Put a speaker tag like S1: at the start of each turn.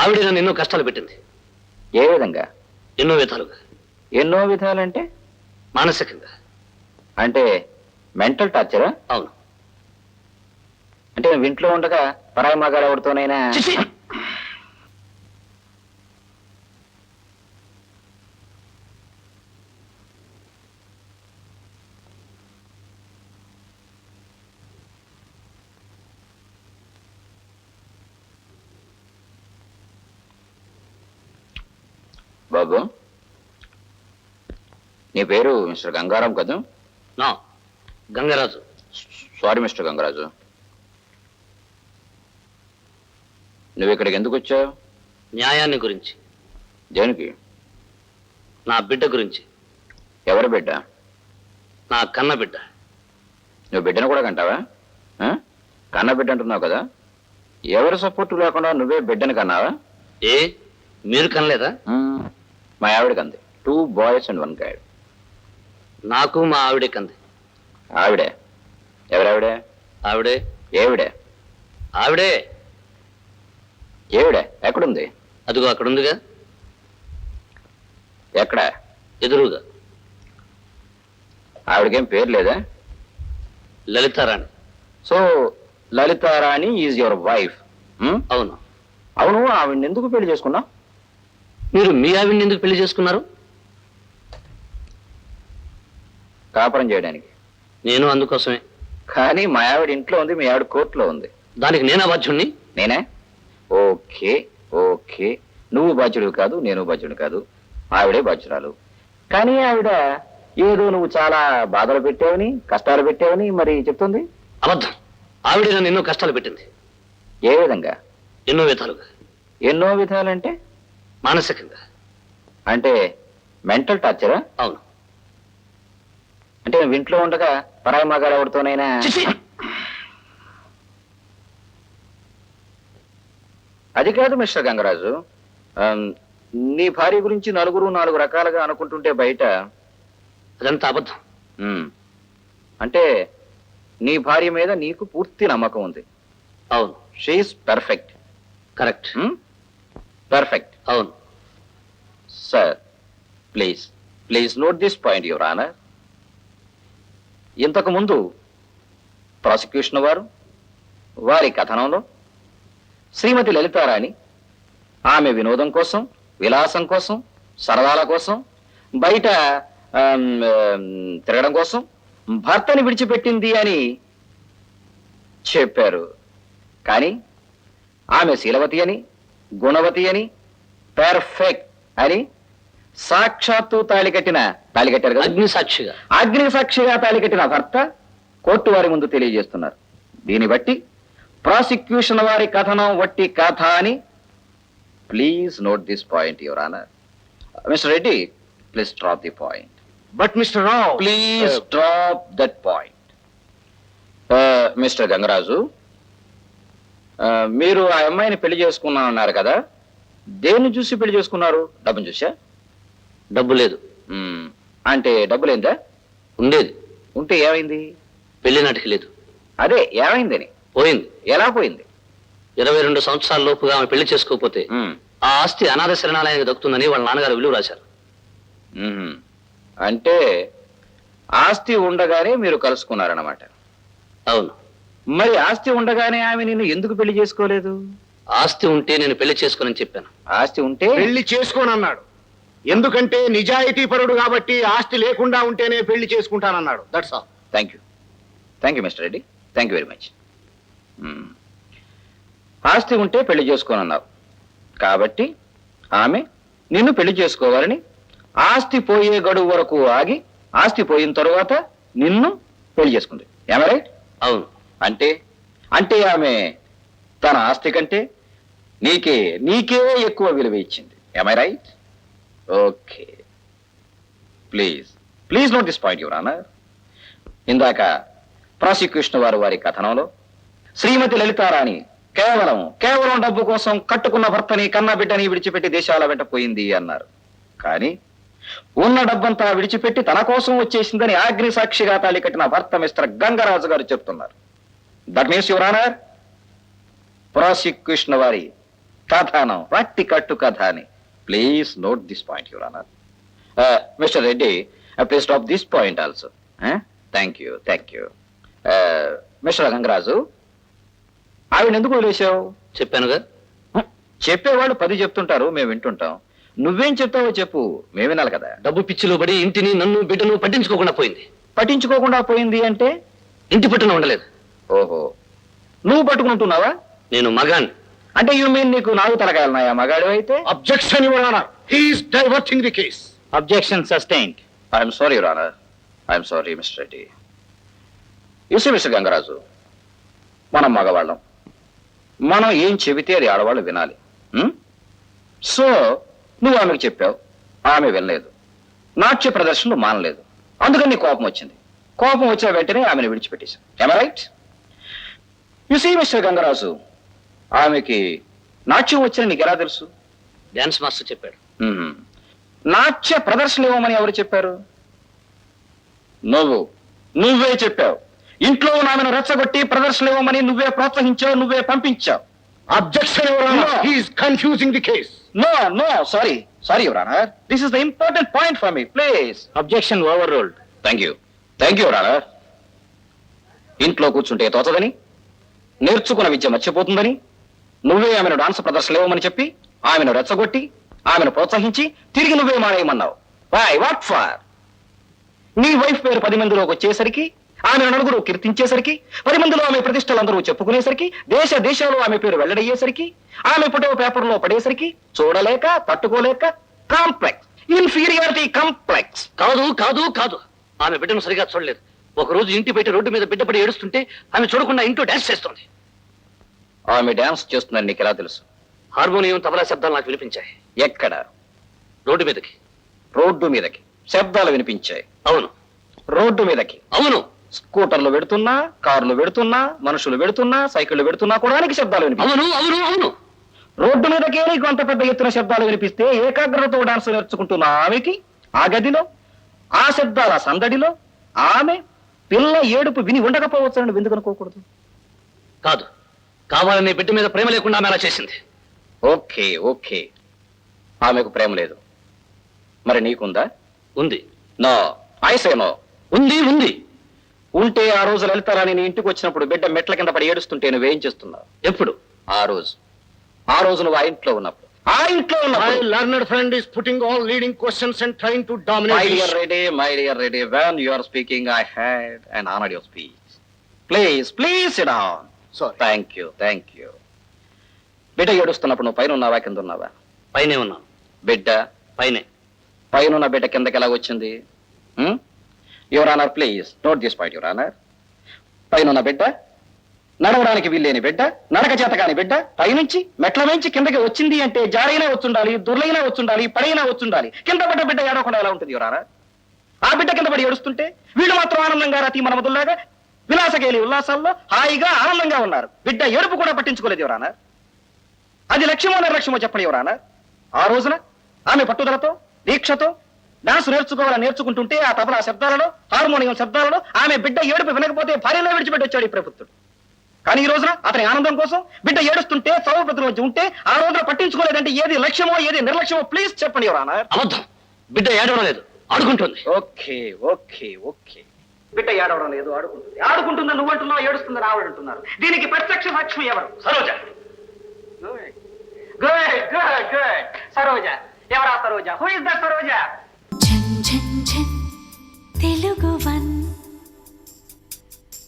S1: ఆవిడ నన్ను ఎన్నో కష్టాలు పెట్టింది.
S2: ఏ విధంగా?
S1: ఎన్నో విధాలుగా.
S2: ఎన్నో విధాలంటే?
S1: మానసికంగా.
S2: అంటే మెంటల్ టార్చరా?
S1: అవును.
S2: అంటే నువ్వు ఇంట్లో ఉండగా పరాయి మగాడు ఎవరితోనైనా?
S1: చిచి!
S2: బాబు, నీ పేరు మిస్టర్ గంగారాం కదా?
S1: నా గంగరాజు.
S2: సారీ మిస్టర్ గంగరాజు, నువ్వు ఇక్కడికి ఎందుకు వచ్చావు?
S1: న్యాయాన్ని గురించి.
S2: దేనికి?
S1: నా బిడ్డ గురించి.
S2: ఎవరి బిడ్డ?
S1: నా కన్న బిడ్డ.
S2: నువ్వు బిడ్డను కూడా కంటావా? ఆ? కన్న బిడ్డ అంటున్నావు కదా, ఎవరి సపోర్టు లేకుండా నువ్వే బిడ్డను కన్నావా?
S1: ఏ మీరు కనలేదా?
S2: మా ఆవిడ కంది. 2 boys and 1 girl.
S1: నాకు మా ఆవిడే కంది.
S2: ఆవిడే? ఎవరావిడే?
S1: ఆవిడే.
S2: ఏవిడే?
S1: ఆవిడే.
S2: ఏవిడే? ఎక్కడుంది?
S1: అదిగో అక్కడ ఉందిగా.
S2: ఎక్కడ?
S1: ఎదురుగా.
S2: ఆవిడకేం పేరు లేదా?
S1: Lalitharani.
S2: So Lalitharani is your wife?
S1: అవును.
S2: అవును, ఆవిడని ఎందుకు పెళ్లి చేసుకున్నావు?
S1: మీరు మీ ఆవిడ్ని ఎందుకు పెళ్లి చేసుకున్నారు?
S2: కాపురం చేయడానికి.
S1: నేను అందుకోసమే.
S2: కానీ మా ఆవిడ ఇంట్లో ఉంది, మీ ఆవిడ కోర్టులో ఉంది.
S1: దానికి నేనా బాధ్యుణ్ణి?
S2: నేనే? ఓకే ఓకే, నువ్వు బాధ్యుడు కాదు, నేను బాధ్యుడు కాదు, ఆవిడే బాధ్యురాలు. కానీ ఆవిడ ఏదో నువ్వు చాలా బాధలు పెట్టావని, కష్టాలు పెట్టావని మరి చెప్తుంది.
S1: అబద్ధం. ఆవిడ నన్ను ఎన్నో కష్టాలు పెట్టింది.
S2: ఏ విధంగా?
S1: ఎన్నో విధాలుగా.
S2: ఎన్నో విధాలంటే?
S1: మానసికంగా.
S2: అంటే మెంటల్ టార్చరా?
S1: అవును.
S2: అంటే నువ్వు ఇంట్లో ఉండగా పరాయి మగాడు ఎవరితోనైనా?
S1: చిచి!
S2: అది కాదు మిస్టర్ గంగరాజు, నీ భార్య గురించి నలుగురు 4 రకాలుగా అనుకుంటుంటే బయట.
S1: అదంతా అబద్ధం.
S2: అంటే నీ భార్య మీద నీకు పూర్తి నమ్మకం ఉంది.
S1: అవును.
S2: She is perfect.
S1: కరెక్ట్.
S2: పర్ఫెక్ట్.
S1: అవును.
S2: Sir, please note this point your honour. ఇంతకు ముందు ప్రాసిక్యూషన్ వారి కథనంలో శ్రీమతి లలితారాణి ఆమె వినోదం కోసం, విలాసం కోసం, సరదాల కోసం, బయట తిరగడం కోసం భర్తని విడిచిపెట్టింది అని చెప్పారు. కానీ ఆమె శీలవతి అని, గుణవతి అని, పెర్ఫెక్ట్ అని సాక్షాత్తు తాళికట్టారు కదా,
S1: అగ్ని సాక్షిగా.
S2: అగ్ని సాక్షిగా తాళికట్టిన భర్త కోర్టు వారి ముందు తెలియజేస్తున్నారు. దీన్ని బట్టి ప్రాసిక్యూషన్ వారి కథనం వట్టి కథ అని. Please note this point your honour. Mister Reddy, please drop the point.
S1: But mister Rao,
S2: please drop that point. Mister Gangaraju, మీరు ఆ అమ్మాయిని పెళ్లి చేసుకున్నారన్నారు కదా, దేన్ని చూసి పెళ్లి చేసుకున్నారు? డబ్బును చూసా?
S1: డబ్బు లేదు.
S2: అంటే డబ్బు లేందా?
S1: ఉండేది.
S2: ఉంటే ఏమైంది?
S1: పెళ్లి నాటికి లేదు.
S2: అదే ఏమైందని?
S1: పోయింది.
S2: ఎలా పోయింది?
S1: 22 సంవత్సరాల లోపుగా ఆమె పెళ్లి చేసుకోకపోతే ఆ ఆస్తి అనాథ శరణాలయానికి దక్కుతుందని వాళ్ళ నాన్నగారు విలువ రాశారు.
S2: అంటే ఆస్తి ఉండగానే మీరు కలుసుకున్నారన్నమాట.
S1: అవును.
S2: మరి ఆస్తి ఉండగానే ఆమె నిన్ను ఎందుకు పెళ్లి చేసుకోలేదు?
S1: ఆస్తి ఉంటే నేను పెళ్లి చేసుకోనని చెప్పాను.
S2: ఆస్తి ఉంటే
S3: పెళ్లి చేసుకోనన్నాడు. ఎందుకంటే నిజాయితీ పరుడు కాబట్టి ఆస్తి లేకుండా ఉంటేనే పెళ్లి చేసుకుంటానన్నాడు. That's all.
S2: Thank you mister Reddy, thank you very much. ఆస్తి ఉంటే పెళ్లి చేసుకోనన్నావు కాబట్టి ఆమె నిన్ను పెళ్లి చేసుకోవాలని ఆస్తి పోయే గడువు వరకు ఆగి, ఆస్తి పోయిన తరువాత నిన్ను పెళ్లి చేసుకుంది. ఏమై రైట్?
S1: అవును.
S2: అంటే ఆమె తన ఆస్తి కంటే నీకే ఎక్కువ విలువ ఇచ్చింది. ఏమై right? Okay, please note this point your honour. ఇందాక ప్రాసిక్యూషన్ వారి కథనంలో శ్రీమతి లలితారాణి కేవలం డబ్బు కోసం కట్టుకున్న భర్తని, కన్న బిడ్డని విడిచిపెట్టి దేశాల వెంట పోయింది అన్నారు. కానీ ఉన్న డబ్బంతా విడిచిపెట్టి తన కోసం వచ్చేసిందని అగ్ని సాక్షిగా తాళి కట్టిన భర్త మిస్టర్ గంగరాజు గారు చెప్తున్నారు. That means your honour, prosecution వారి కథనం వట్టి కట్టు కథ అని. Please note this point your honour. Mister Reddy, please stop this point also. Thank you. Mister Gangaraju, ఆవిడ ఎందుకు వదిలేశావు?
S1: చెప్పానుగా.
S2: చెప్పేవాళ్ళు 10 చెప్తుంటారు, మేము వింటుంటాం. నువ్వేం చెప్తావో చెప్పు, మేము వినాలి కదా.
S1: డబ్బు పిచ్చిలో పడి ఇంటిని నన్ను బిడ్డను పట్టించుకోకుండా పోయింది.
S2: పట్టించుకోకుండా పోయింది అంటే?
S1: ఇంటి పట్టున ఉండలేదు.
S2: ఓహో, నువ్వు పట్టుకుంటున్నావా?
S1: నేను మగాన్.
S2: అంటే యూ మీన్ నీకు 4 తలకాయలున్నాయా మగాడు అయితే?
S3: Objection your honour, he is diverting the case.
S2: Objection sustained. I'm sorry your honour. I'm sorry mister Reddy. You see mister Gangaraju, మనం మగవాళ్ళం, మనం ఏం చెబితే అది ఆడవాళ్ళు వినాలి. సో నువ్వు ఆమెకు చెప్పావు, ఆమె వినలేదు, నాట్య ప్రదర్శనలు మానలేదు, అందుకని నీ కోపం వచ్చింది. కోపం వచ్చిన వెంటనే ఆమెను విడిచిపెట్టేశాం. Am I right? You see, mister Gangaraju, ఆమెకి నాట్యం వచ్చని నీకు ఎలా తెలుసు?
S1: డాన్స్ మాస్టర్ చెప్పాడు.
S2: నాట్య ప్రదర్శన ఇవ్వమని ఎవరు చెప్పారు? నువ్వే చెప్పావు. ఇంట్లో ఆమెను రెచ్చగొట్టి ప్రదర్శన ఇవ్వమని నువ్వే ప్రోత్సహించావు, నువ్వే పంపించావు.
S3: Objection your honour, he is confusing the case.
S2: No, sorry, Your Honor. This is the important point for me, please.
S1: Objection overruled.
S2: Thank you, Your Honor. ఇంట్లో కూర్చుంటే తోచదని, నేర్చుకున్న విద్య మర్చిపోతుందని, నువ్వే ఆమెను డాన్స్ ప్రదర్శనలు ఇవ్వమని చెప్పి ఆమెను రెచ్చగొట్టి ఆమెను ప్రోత్సహించి తిరిగి నువ్వే మానేయమన్నావు. Why? What for? నీ వైఫ్ పేరు 10 మందిలోకి వచ్చేసరికి, ఆమెను నలుగురు కీర్తించేసరికి, 10 మందిలో ఆమె ప్రతిష్టలందరూ చెప్పుకునేసరికి, దేశాలు ఆమె పేరు వెల్లడయ్యేసరికి, ఆమె ఫోటో పేపర్లో పడేసరికి చూడలేక తట్టుకోలేక కాంప్లెక్స్, ఇన్ఫీరియారిటీ కాంప్లెక్స్.
S1: కాదు. ఆమె బిడ్డను సరిగా చూడలేదు. ఒక రోజు ఇంటి బయట రోడ్డు మీద బిడ్డ పడి ఏడుస్తుంటే ఆమె చూడకుండా ఇంట్లో డాన్స్ చేస్తోంది.
S2: ఆమె డాన్స్ చేస్తుందని నీకు ఎలా తెలుసు?
S1: హార్మోనియం, తబలా శబ్దాలు నాకు వినిపించాయి.
S2: ఎక్కడ?
S1: రోడ్డు మీదకి.
S2: రోడ్డు మీదకి శబ్దాలు వినిపించాయి?
S1: అవును.
S2: రోడ్డు మీదకి?
S1: అవును.
S2: స్కూటర్లు పెడుతున్నా, కార్లు పెడుతున్నా, మనుషులు పెడుతున్నా, సైకిళ్లు పెడుతున్నా కూడా శబ్దాలు వినిపించాయి.
S1: అవును.
S2: రోడ్డు మీదకే నీకు అంత పెద్ద ఎత్తున శబ్దాలు వినిపిస్తే ఏకాగ్రతతో డాన్స్ నేర్చుకుంటున్న ఆమెకి ఆ గదిలో, ఆ శబ్దాల సందడిలో ఆమె పిల్ల ఏడుపు విని ఉండకపోవచ్చని నువ్వు ఎందుకు అనుకోకూడదు?
S1: కాదు, కావాలనే బిడ్డ మీద ప్రేమ లేకుండా ఆమె అలా చేసింది.
S2: ఓకే, ఆమెకు ప్రేమ లేదు, మరి నీకుందా?
S1: ఉంది.
S2: No, I say no.
S1: ఉంది.
S2: ఉంటే ఆ రోజు లలితారాణి నీ ఇంటికి వచ్చినప్పుడు బిడ్డ మెట్ల కింద పడి ఏడుస్తుంటే నువ్వేం చేస్తున్నావు?
S1: ఎప్పుడు?
S2: ఆ రోజు నువ్వు ఆ ఇంట్లో ఉన్నప్పుడు.
S3: My learned friend is putting all leading questions and trying to dominate.
S2: My dear Reddy, when you are speaking, I heard and honored your speech. Please sit down.
S3: Sorry.
S2: Thank you. బిడ్డ ఏడుస్తున్నప్పుడు నువ్వు పైన ఉన్నావా, కింద ఉన్నావా?
S1: పైనే ఉన్నాను.
S2: బిడ్డ
S1: పైనే.
S2: పైన బిడ్డ కిందకి ఎలా వచ్చింది? Your honour, please note this point your honour. పైన బిడ్డ, నడవడానికి వీల్లేని బిడ్డ, నడక చేత కాని బిడ్డ పైనుంచి మెట్ల నుంచి కిందకి వచ్చింది అంటే జారైనా వచ్చుండాలి, దుర్లైనా వచ్చుండాలి, పడైనా వచ్చుండాలి. కింద పడ్డ బిడ్డ ఏడవకుండా ఎలా ఉంటుంది యువర్ ఆనర్? ఆ బిడ్డ కింద పడి ఏడుస్తుంటే వీళ్ళు మాత్రం ఆనందంగా రతి మనమదుల్లాగా విలాసకేలి ఉల్లాసాల్లో హాయిగా ఆనందంగా ఉన్నారు. బిడ్డ ఏడుపు కూడా పట్టించుకోలేదు యువర్ ఆనర్. అది లక్ష్యమో నిర్లక్ష్యమో చెప్పండి యువర్ ఆనర్. ఆ రోజున ఆమె పట్టుదలతో, దీక్షతో డాన్స్ నేర్చుకుంటుంటే ఆ తబలా శబ్దాలలో, హార్మోనియం శబ్దాలలో ఆమె బిడ్డ ఏడుపు వినకపోతే భార్యలో విడిచిపెట్టి వచ్చాడు ఈ ప్రభుత్వుడు. కానీ ఈ రోజున అతని ఆనందం కోసం బిడ్డ ఏడుస్తుంటే సౌప్రతుల మధ్య ఉంటే ఆ రోజున పట్టించుకోలేదంటే ఏది లక్ష్యమో ఏది నిర్లక్ష్యమో ప్లీజ్ చెప్పండి యువర్ ఆనర్.
S1: అబద్ధం. బిడ్డ ఏడవడం లేదు, ఆడుకుంటుంది.
S2: ఓకే. బిడ్డ ఏడవడం లేదు, ఆడుకుంటుందని నువ్వు అంటున్నావు, ఏడుస్తుందని ఆవిడ అంటున్నారు. దీనికి ప్రత్యక్ష సాక్ష్యం ఎవరు?
S1: సరోజ.
S2: గుడ్. సరోజ. ఎవరా Saroja? Who is the Saroja?
S4: Telugu one